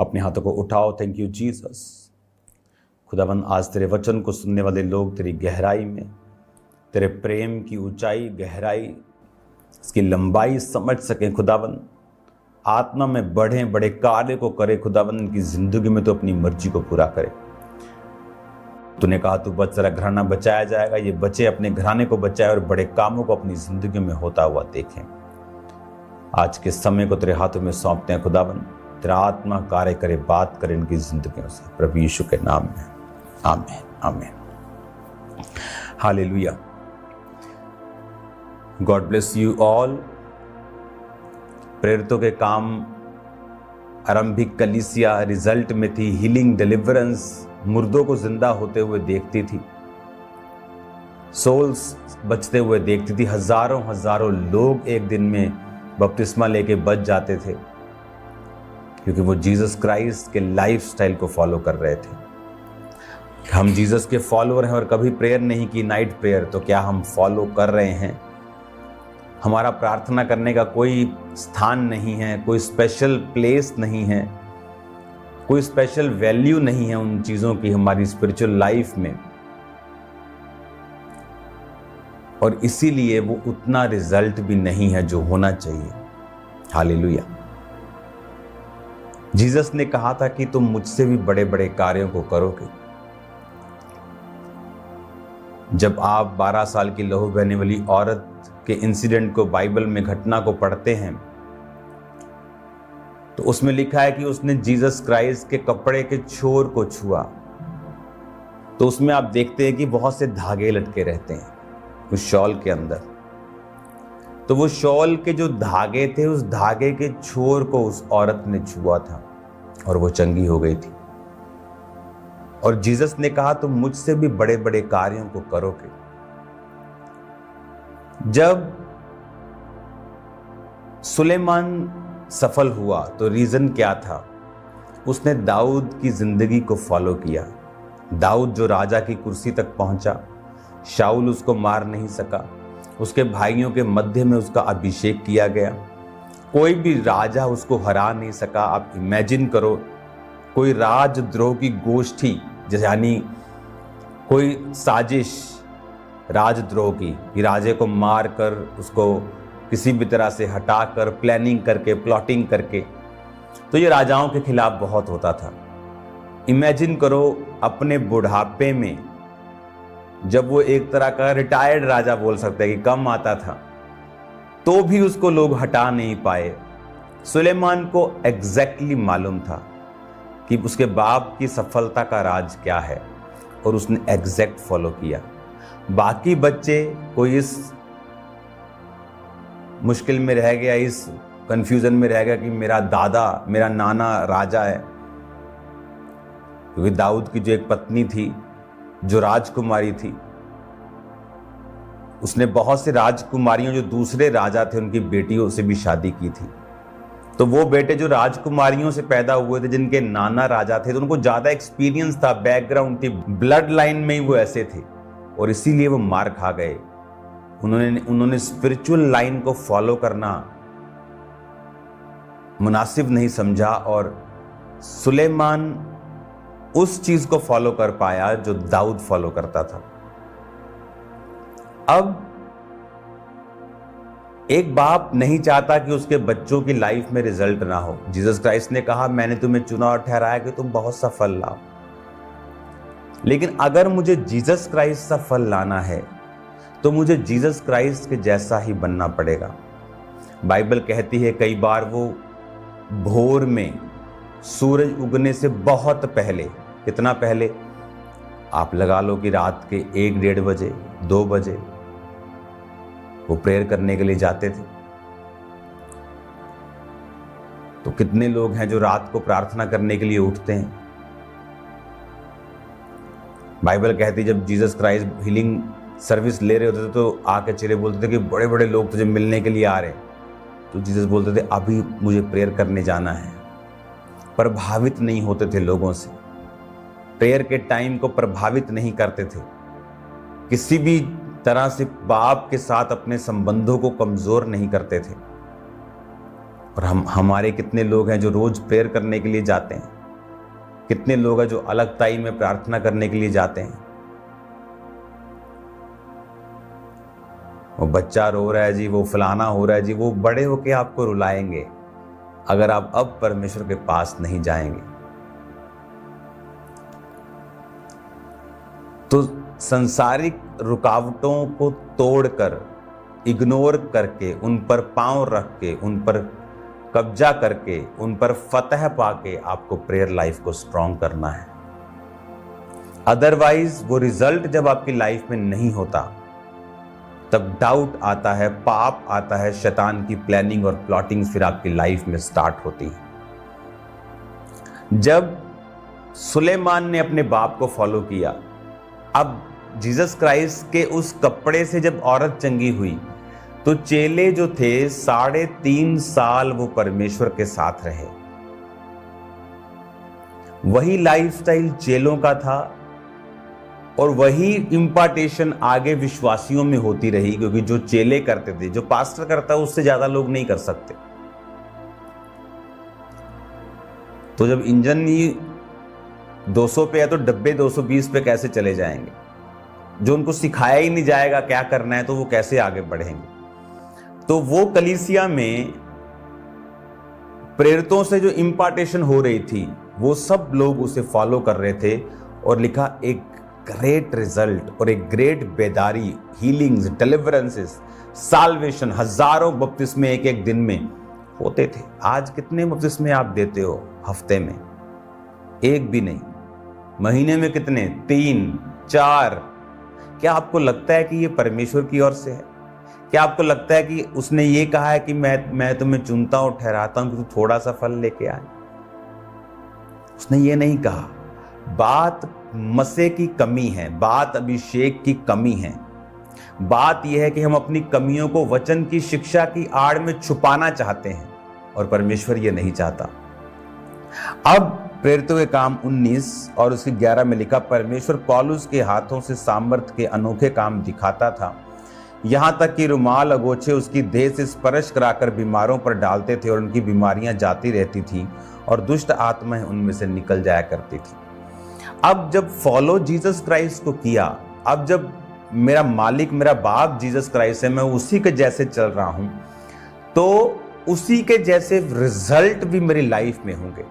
अपने हाथों को उठाओ। Thank you Jesus. खुदावन, आज तेरे वचन को सुनने वाले लोग तेरी गहराई में, तेरे प्रेम की ऊंचाई, गहराई, इसकी लंबाई समझ सकें। खुदावन, आत्मा में बढ़े, बड़े कार्य को करे। खुदावन, इनकी जिंदगी में तो अपनी मर्जी को पूरा करे। तूने कहा तू बच, तेरा घराना बचाया जाएगा। ये बचे अपने घराने को बचाए और बड़े कामों को अपनी जिंदगी में होता हुआ देखें। आज के समय को तेरे हाथों में सौंपते हैं। खुदावन, तेरा आत्मा कार्य करे, बात करे इनकी जिंदगियों से, प्रभु यीशु के नाम में, आमीन आमीन। Hallelujah. God bless you all. प्रेरितों के काम आरंभिक कलीसिया रिजल्ट में थी, हीलिंग, डिलीवरेंस, मुर्दों को जिंदा होते हुए देखती थी, सोल्स बचते हुए देखती थी। हजारों हजारों लोग एक दिन में बपतिस्मा लेके बच जाते थे, क्योंकि वो जीसस क्राइस्ट के लाइफस्टाइल को फॉलो कर रहे थे। हम जीसस के फॉलोअर हैं और कभी प्रेयर नहीं की, नाइट प्रेयर, तो क्या हम फॉलो कर रहे हैं? हमारा प्रार्थना करने का कोई स्थान नहीं है, कोई स्पेशल प्लेस नहीं है, कोई स्पेशल वैल्यू नहीं है उन चीजों की हमारी स्पिरिचुअल लाइफ में, और इसीलिए वो उतना रिजल्ट भी नहीं है जो होना चाहिए। हालेलुया। जीसस ने कहा था कि तुम मुझसे भी बड़े बड़े कार्यों को करोगे। जब आप 12 साल की लहू बहने वाली औरत के इंसिडेंट को, बाइबल में घटना को पढ़ते हैं, तो उसमें लिखा है कि उसने जीसस क्राइस्ट के कपड़े के छोर को छुआ। तो उसमें आप देखते हैं कि बहुत से धागे लटके रहते हैं उस शॉल के अंदर। तो वो शॉल के जो धागे थे, उस धागे के छोर को उस औरत ने छुआ था और वो चंगी हो गई थी। और जीसस ने कहा तुम मुझसे भी बड़े बड़े कार्यों को करोगे। जब सुलेमान सफल हुआ तो रीजन क्या था? उसने दाऊद की जिंदगी को फॉलो किया। दाऊद जो राजा की कुर्सी तक पहुंचा, शाऊल उसको मार नहीं सका, उसके भाइयों के मध्य में उसका अभिषेक किया गया, कोई भी राजा उसको हरा नहीं सका। आप इमेजिन करो, कोई राजद्रोह की गोष्ठी, जैसे यानी कोई साजिश राजद्रोह की, कि राजे को मार कर, उसको किसी भी तरह से हटाकर, प्लानिंग करके, प्लॉटिंग करके, तो ये राजाओं के खिलाफ बहुत होता था। इमेजिन करो अपने बुढ़ापे में, जब वो एक तरह का रिटायर्ड राजा बोल सकते हैं कि कम आता था, तो भी उसको लोग हटा नहीं पाए। सुलेमान को एग्जैक्टली मालूम था कि उसके बाप की सफलता का राज क्या है, और उसने एग्जैक्ट फॉलो किया। बाकी बच्चे कोई इस मुश्किल में रह गया, इस कंफ्यूजन में रह गया कि मेरा दादा, मेरा नाना राजा है। क्योंकि दाऊद की जो एक पत्नी थी, जो राजकुमारी थी, उसने बहुत से राजकुमारियों जो दूसरे राजा थे उनकी बेटियों से भी शादी की थी। तो वो बेटे जो राजकुमारियों से पैदा हुए थे, जिनके नाना राजा थे, तो उनको ज्यादा एक्सपीरियंस था, बैकग्राउंड थी, ब्लड लाइन में ही वो ऐसे थे, और इसीलिए वो मार खा गए। उन्होंने स्पिरिचुअल लाइन को फॉलो करना मुनासिब नहीं समझा, और सुलेमान उस चीज को फॉलो कर पाया जो दाऊद फॉलो करता था। अब एक बाप नहीं चाहता कि उसके बच्चों की लाइफ में रिजल्ट ना हो। जीसस क्राइस्ट ने कहा मैंने तुम्हें चुना और ठहराया कि तुम बहुत सा फल लाओ। लेकिन अगर मुझे जीसस क्राइस्ट सा फल लाना है तो मुझे जीसस क्राइस्ट के जैसा ही बनना पड़ेगा। बाइबल कहती है कई बार वो भोर में सूरज उगने से बहुत पहले, कितना पहले, आप लगा लो कि रात के 1-1:30 बजे, 2 बजे वो प्रेयर करने के लिए जाते थे। तो कितने लोग हैं जो रात को प्रार्थना करने के लिए उठते हैं? बाइबल कहती जब जीसस क्राइस्ट हीलिंग सर्विस ले रहे होते थे तो आके चेले बोलते थे कि बड़े बड़े लोग तुझे मिलने के लिए आ रहे हैं। तो जीसस बोलते थे अभी मुझे प्रेयर करने जाना है। प्रभावित नहीं होते थे लोगों से, प्रेयर के टाइम को प्रभावित नहीं करते थे, किसी भी तरह से बाप के साथ अपने संबंधों को कमजोर नहीं करते थे। और हमारे कितने लोग हैं जो रोज प्रेयर करने के लिए जाते हैं, कितने लोग हैं जो अलग ताई में प्रार्थना करने के लिए जाते हैं। वो बच्चा रो रहा है जी, वो फलाना हो रहा है जी, वो बड़े होके आपको रुलाएंगे अगर आप अब परमेश्वर के पास नहीं जाएंगे। तो संसारिक रुकावटों को तोड़कर, इग्नोर करके, उन पर पांव रख के, उन पर कब्जा करके, उन पर फतह पाके आपको प्रेयर लाइफ को स्ट्रॉन्ग करना है। अदरवाइज वो रिजल्ट जब आपकी लाइफ में नहीं होता तब डाउट आता है, पाप आता है, शैतान की प्लानिंग और प्लॉटिंग फिर आपकी लाइफ में स्टार्ट होती है। जब सुलेमान ने अपने बाप को फॉलो किया, अब जीसस क्राइस्ट के उस कपड़े से जब औरत चंगी हुई तो चेले जो थे 3.5 साल वो परमेश्वर के साथ रहे। वही लाइफस्टाइल चेलों का था और वही इंपार्टेशन आगे विश्वासियों में होती रही, क्योंकि जो चेले करते थे, जो पास्टर करता है, उससे ज्यादा लोग नहीं कर सकते। तो जब इंजन ही 200 पे है तो डब्बे 220 पे कैसे चले जाएंगे? जो उनको सिखाया ही नहीं जाएगा क्या करना है तो वो कैसे आगे बढ़ेंगे? तो वो कलीसिया में प्रेरितों से जो इंपार्टेशन हो रही थी वो सब लोग उसे फॉलो कर रहे थे, और लिखा एक ग्रेट रिजल्ट और एक ग्रेट बेदारी, हीलिंग्स, डिलीवरेंसेस, साल्वेशन, हजारों बपतिस्मे एक एक दिन में होते थे। आज कितने बपतिस्मे आप देते हो हफ्ते में? एक भी नहीं। महीने में कितने? 3, 4। क्या आपको लगता है कि ये परमेश्वर की ओर से है? क्या आपको लगता है कि उसने ये कहा है कि मैं तुम्हें चुनता हूं, ठहराता हूं कि तू थोड़ा सा फल लेके आए? उसने ये नहीं कहा। बात मसे की कमी है, बात अभिषेक की कमी है। बात यह है कि हम अपनी कमियों को वचन की शिक्षा की आड़ में छुपाना चाहते हैं, और परमेश्वर ये नहीं चाहता। अब प्रेरितों के काम 19 और उसके 11 में लिखा, परमेश्वर पौलुस के हाथों से सामर्थ के अनोखे काम दिखाता था, यहां तक कि रुमाल अगोछे उसकी देह से स्पर्श कराकर बीमारों पर डालते थे और उनकी बीमारियां जाती रहती थी और दुष्ट आत्माएं उनमें से निकल जाया करती थी। अब जब फॉलो जीसस क्राइस्ट को किया, अब जब मेरा मालिक, मेरा बाप जीसस क्राइस्ट है, मैं उसी के जैसे चल रहा हूं, तो उसी के जैसे रिजल्ट भी मेरी लाइफ में होंगे।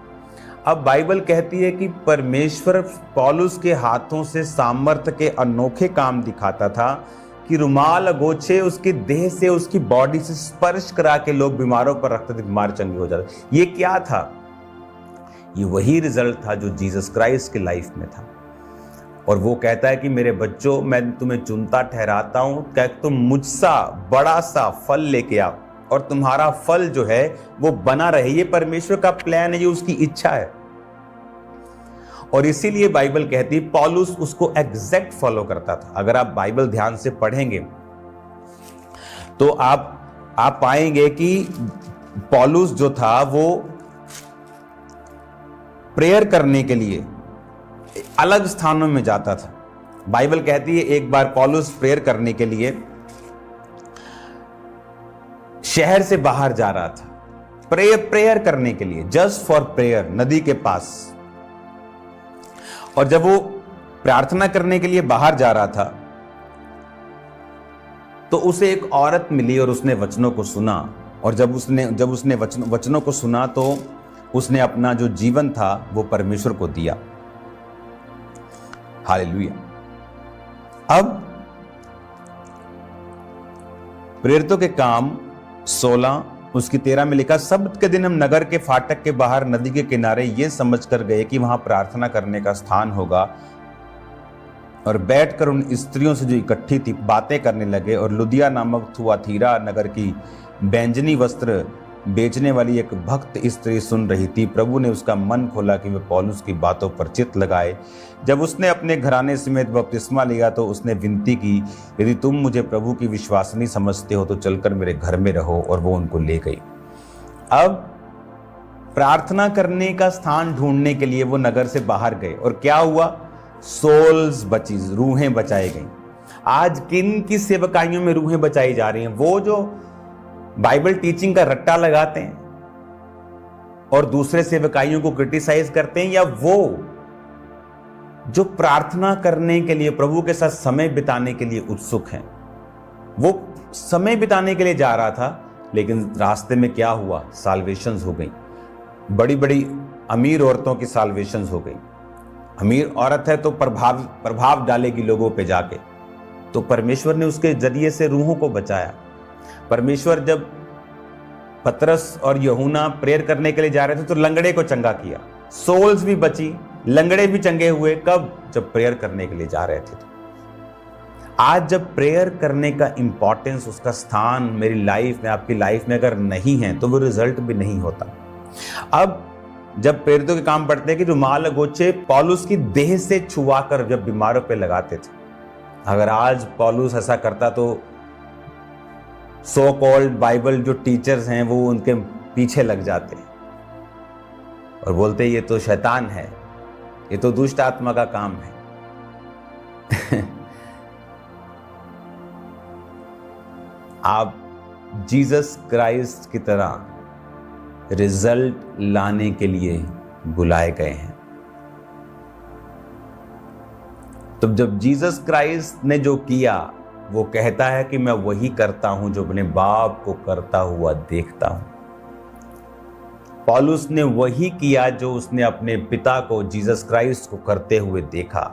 अब बाइबल कहती है कि परमेश्वर पौलुस के हाथों से सामर्थ्य के अनोखे काम दिखाता था कि रुमाल अगोछे उसकी देह से, उसकी बॉडी से स्पर्श करा के लोग बीमारों पर रखते थे, बीमार चंगे हो जाते। ये क्या था? ये वही रिजल्ट था जो जीसस क्राइस्ट की लाइफ में था। और वो कहता है कि मेरे बच्चों, मैं तुम्हें चुनता ठहराता हूं, क्या तुम मुझसा बड़ा सा फल लेके आओ और तुम्हारा फल जो है वो बना रहे। ये परमेश्वर का प्लान है, ये उसकी इच्छा है। और इसीलिए बाइबल कहती है पौलुस उसको एग्जैक्ट फॉलो करता था। अगर आप बाइबल ध्यान से पढ़ेंगे तो आप पाएंगे कि पौलुस जो था वो प्रेयर करने के लिए अलग स्थानों में जाता था। बाइबल कहती है एक बार पौलुस प्रेयर करने के लिए शहर से बाहर जा रहा था, प्रेयर करने के लिए, जस्ट फॉर प्रेयर, नदी के पास। और जब वो प्रार्थना करने के लिए बाहर जा रहा था तो उसे एक औरत मिली और उसने वचनों को सुना। और जब उसने वचनों को सुना तो उसने अपना जो जीवन था वो परमेश्वर को दिया। हालेलुया। अब प्रेरितों के काम 16 उसकी 13 में लिखा, सब्त के दिन हम नगर के फाटक के बाहर नदी के किनारे ये समझकर गए कि वहां प्रार्थना करने का स्थान होगा, और बैठकर उन स्त्रियों से जो इकट्ठी थी बातें करने लगे। और लुदिया नामक थुआतीरा नगर की बैंजनी वस्त्र बेचने वाली एक भक्त स्त्री सुन रही थी। प्रभु ने उसका मन खोला कि वह पौलुस की बातों पर चित्त लगाए। जब उसने अपने घराने समेत बपतिस्मा लिया तो उसने विनती की, यदि तुम मुझे प्रभु की विश्वासनी समझते हो तो चलकर मेरे घर में रहो, और वो उनको ले गई। अब प्रार्थना करने का स्थान ढूंढने के लिए वो नगर से बाहर गए, और क्या हुआ? सोल्स बची, रूहें बचाई गई। आज किन की सेवकाइयों में रूहें बचाई जा रही हैं? वो जो बाइबल टीचिंग का रट्टा लगाते हैं, और दूसरे सेवकाइयों को क्रिटिसाइज करते हैं, या वो जो प्रार्थना करने के लिए, प्रभु के साथ समय बिताने के लिए उत्सुक हैं? वो समय बिताने के लिए जा रहा था, लेकिन रास्ते में क्या हुआ? साल्वेशंस हो गई। बड़ी बड़ी अमीर औरतों की साल्वेशंस हो गई। अमीर औरत है तो प्रभाव डालेगी लोगों पे जाके, तो परमेश्वर ने उसके जरिए से रूहों को बचाया। परमेश्वर जब पतरस और यूहन्ना प्रेयर करने के लिए जा रहे थे तो लंगड़े को चंगा किया, सोल्स भी बची, लंगड़े भी चंगे हुए। कब? जब प्रेयर करने के लिए जा रहे थे। आज जब प्रेयर करने का इंपॉर्टेंस, उसका स्थान मेरी लाइफ में, आपकी लाइफ में अगर नहीं है तो वो रिजल्ट भी नहीं होता। अब जब प्रेरितों के काम पढ़ते हैं कि रुमाल गोचे पौलुस की देह से छुआकर जब बीमारों पे लगाते थे, अगर आज पौलुस ऐसा करता तो सो कॉल्ड बाइबल जो टीचर्स हैं वो उनके पीछे लग जाते और बोलते ये तो शैतान है, ये तो दुष्ट आत्मा का काम है। आप जीसस क्राइस्ट की तरह रिजल्ट लाने के लिए बुलाए गए हैं। तो जब जीसस क्राइस्ट ने जो किया, वो कहता है कि मैं वही करता हूं जो अपने बाप को करता हुआ देखता हूं। पौलुस ने वही किया जो उसने अपने पिता को, जीसस क्राइस्ट को करते हुए देखा।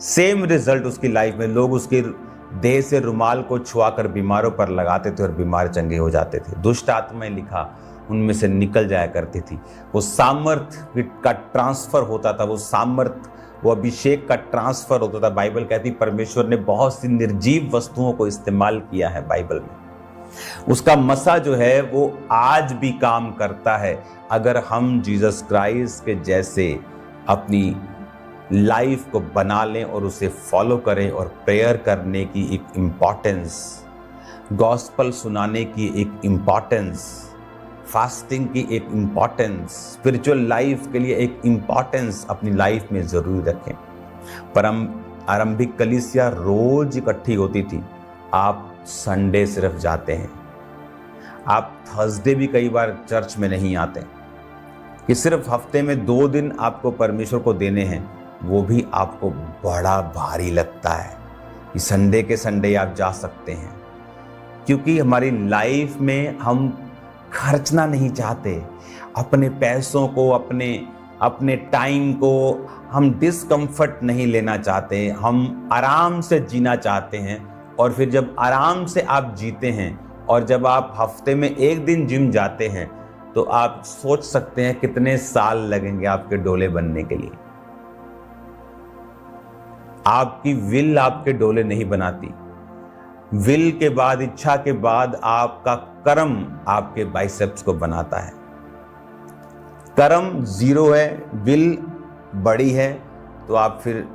सेम रिजल्ट उसकी लाइफ में। लोग उसकी देह से रुमाल को छुआकर बीमारों पर लगाते थे और बीमार चंगे हो जाते थे। दुष्ट आत्माएं, लिखा, उनमें से निकल जाया करती थी। वो सामर्थ का ट्रांसफर होता था, वो सामर्थ, वो अभिषेक का ट्रांसफर होता था। बाइबल कहती परमेश्वर ने बहुत सी निर्जीव वस्तुओं को इस्तेमाल किया है बाइबल में। उसका मसा जो है वो आज भी काम करता है, अगर हम जीसस क्राइस्ट के जैसे अपनी लाइफ को बना लें और उसे फॉलो करें, और प्रेयर करने की एक इम्पॉर्टेंस, गॉस्पल सुनाने की एक इम्पॉर्टेंस, फास्टिंग की एक इम्पॉर्टेंस, स्पिरिचुअल लाइफ के लिए एक इम्पॉर्टेंस अपनी लाइफ में जरूर रखें। आरंभिक कलीसिया रोज इकट्ठी होती थी, आप संडे सिर्फ जाते हैं। आप थर्सडे भी कई बार चर्च में नहीं आते, कि सिर्फ हफ्ते में 2 दिन आपको परमेश्वर को देने हैं, वो भी आपको बड़ा भारी लगता है कि संडे के संडे आप जा सकते हैं। क्योंकि हमारी लाइफ में हम खर्चना नहीं चाहते, अपने पैसों को, अपने टाइम को हम डिस्कम्फर्ट नहीं लेना चाहते, हम आराम से जीना चाहते हैं। और फिर जब आराम से आप जीते हैं और जब आप हफ्ते में 1 दिन जिम जाते हैं, तो आप सोच सकते हैं कितने साल लगेंगे आपके डोले बनने के लिए। आपकी विल आपके डोले नहीं बनाती। विल के बाद, इच्छा के बाद आपका कर्म आपके बाइसेप्स को बनाता है। कर्म 0 है, विल बड़ी है, तो आप फिर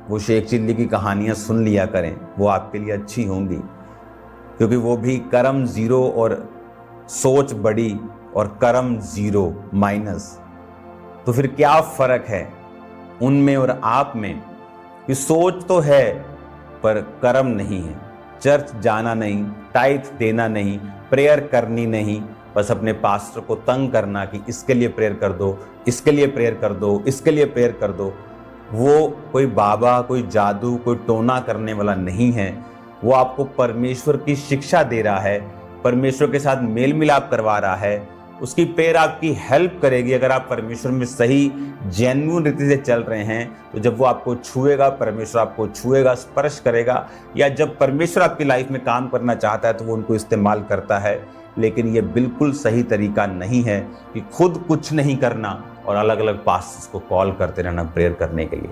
वो शेख चिल्ली की कहानियां सुन लिया करें, वो आपके लिए अच्छी होंगी, क्योंकि वो भी कर्म 0 और सोच बड़ी, और कर्म 0 माइनस। तो फिर क्या फर्क है उनमें और आप में? कि सोच तो है पर कर्म नहीं है। चर्च जाना नहीं, टाइथ देना नहीं, प्रेयर करनी नहीं, बस अपने पास्टर को तंग करना कि इसके लिए प्रेयर कर दो, इसके लिए प्रेयर कर दो, इसके लिए प्रेयर कर दो। वो कोई बाबा, कोई जादू, कोई टोना करने वाला नहीं है। वो आपको परमेश्वर की शिक्षा दे रहा है, परमेश्वर के साथ मेल मिलाप करवा रहा है। उसकी प्रेयर आपकी हेल्प करेगी अगर आप परमेश्वर में सही जेन्युइन रीति से चल रहे हैं। तो जब वो आपको छुएगा, परमेश्वर आपको छुएगा, स्पर्श करेगा, या जब परमेश्वर आपकी लाइफ में काम करना चाहता है तो वो उनको इस्तेमाल करता है। लेकिन ये बिल्कुल सही तरीका नहीं है कि खुद कुछ नहीं करना और अलग अलग पास्टर्स को कॉल करते रहना प्रेयर करने के लिए।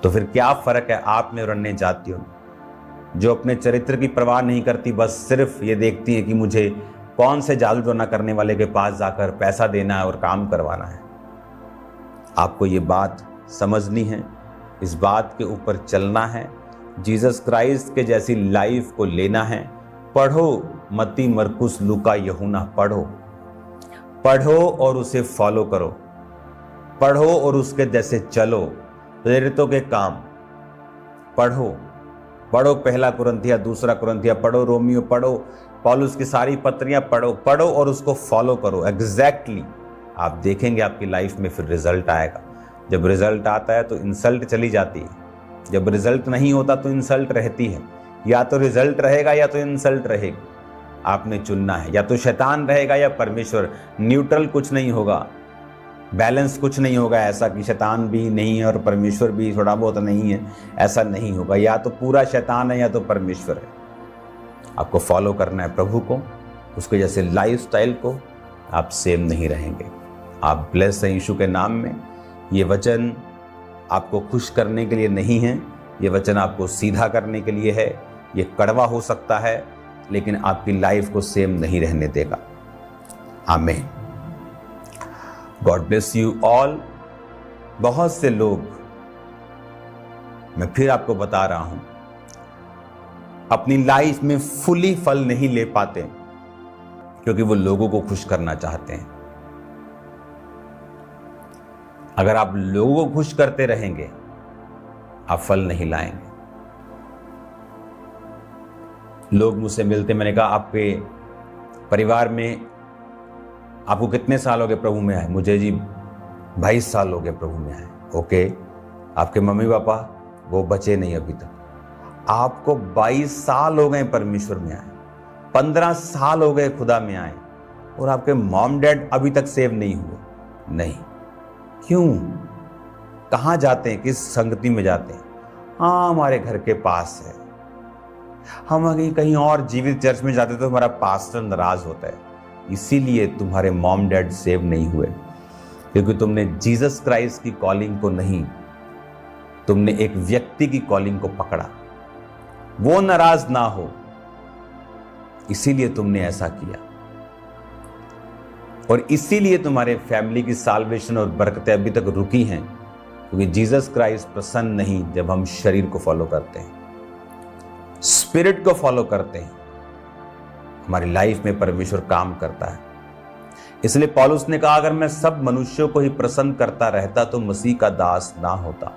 तो फिर क्या फर्क है आप में और अन्य जातियों में, जो अपने चरित्र की परवाह नहीं करती, बस सिर्फ ये देखती है कि मुझे कौन से जादू टोना करने वाले के पास जाकर पैसा देना है और काम करवाना है। आपको ये बात समझनी है, इस बात के ऊपर चलना है, जीसस क्राइस्ट के जैसी लाइफ को लेना है। पढ़ो मत्ती, मरकुस, लूका, यूहन्ना, पढ़ो और उसे फॉलो करो, पढ़ो और उसके जैसे चलो। प्रेरितों के काम पढ़ो, 1 कुरिन्थिया, 2 कुरिन्थिया पढ़ो, रोमियो पढ़ो, पौलुस की सारी पत्रियां पढ़ो और उसको फॉलो करो एग्जैक्टली। आप देखेंगे आपकी लाइफ में फिर रिजल्ट आएगा। जब रिजल्ट आता है तो इंसल्ट चली जाती है, जब रिजल्ट नहीं होता तो इंसल्ट रहती है। या तो रिजल्ट रहेगा या तो इंसल्ट रहेगी, आपने चुनना है। या तो शैतान रहेगा या परमेश्वर, न्यूट्रल कुछ नहीं होगा, बैलेंस कुछ नहीं होगा ऐसा कि शैतान भी नहीं है और परमेश्वर भी थोड़ा बहुत नहीं है, ऐसा नहीं होगा। या तो पूरा शैतान है या तो परमेश्वर है। आपको फॉलो करना है प्रभु को, उसके जैसे लाइफस्टाइल को, आप सेम नहीं रहेंगे। आप ब्लेस हैं यीशु के नाम में। ये वचन आपको खुश करने के लिए नहीं है, ये वचन आपको सीधा करने के लिए है। ये कड़वा हो सकता है लेकिन आपकी लाइफ को सेम नहीं रहने देगा। आमीन। God bless you all. बहुत से लोग, मैं फिर आपको बता रहा हूं, अपनी लाइफ में फुली फल नहीं ले पाते क्योंकि वो लोगों को खुश करना चाहते हैं। अगर आप लोगों को खुश करते रहेंगे आप फल नहीं लाएंगे। लोग मुझसे मिलते, मैंने कहा आपके परिवार में आपको कितने साल हो गए प्रभु में आए? मुझे जी 22 साल हो गए प्रभु में आए। ओके, आपके मम्मी पापा वो बचे नहीं अभी तक। आपको 22 साल हो गए परमेश्वर में आए, 15 साल हो गए खुदा में आए और आपके मॉम डैड अभी तक सेव नहीं हुए। नहीं, क्यों? कहाँ जाते हैं? किस संगति में जाते हैं? हाँ, हमारे घर के पास है। हम अगर कहीं और जीवित चर्च में जाते तो हमारा पास्टर नाराज होता है। इसीलिए तुम्हारे मॉम डैड सेव नहीं हुए, क्योंकि तुमने जीसस क्राइस्ट की कॉलिंग को नहीं, तुमने एक व्यक्ति की कॉलिंग को पकड़ा। वो नाराज ना हो इसीलिए तुमने ऐसा किया, और इसीलिए तुम्हारे फैमिली की साल्वेशन और बरकतें अभी तक रुकी हैं, क्योंकि जीसस क्राइस्ट प्रसन्न नहीं जब हम शरीर को फॉलो करते हैं, स्पिरिट को फॉलो करते हैं। हमारी लाइफ में परमेश्वर काम करता है। इसलिए पौलुस ने कहा, अगर मैं सब मनुष्यों को ही प्रसन्न करता रहता तो मसीह का दास ना होता।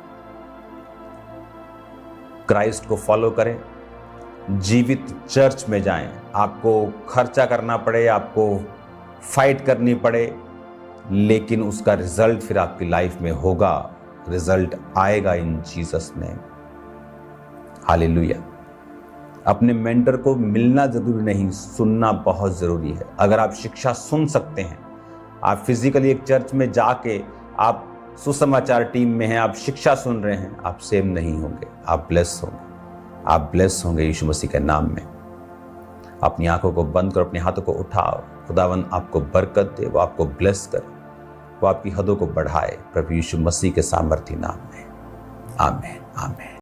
क्राइस्ट को फॉलो करें, जीवित चर्च में जाएं। आपको खर्चा करना पड़े, आपको फाइट करनी पड़े, लेकिन उसका रिजल्ट फिर आपकी लाइफ में होगा। रिजल्ट आएगा इन जीसस नेम। हालेलुया। अपने मेंटर को मिलना जरूरी नहीं, सुनना बहुत जरूरी है। अगर आप शिक्षा सुन सकते हैं, आप फिजिकली एक चर्च में जाके आप सुसमाचार टीम में हैं, आप शिक्षा सुन रहे हैं, आप सेम नहीं होंगे। आप ब्लेस होंगे, आप ब्लेस होंगे यीशु मसीह के नाम में। अपनी आंखों को बंद करो, अपने हाथों को उठाओ। खुदावंद आपको बरकत दे, वो आपको ब्लेस करे, वो आपकी हदों को बढ़ाए, प्रभु यीशु मसीह के सामर्थी नाम में। आमीन, आमीन।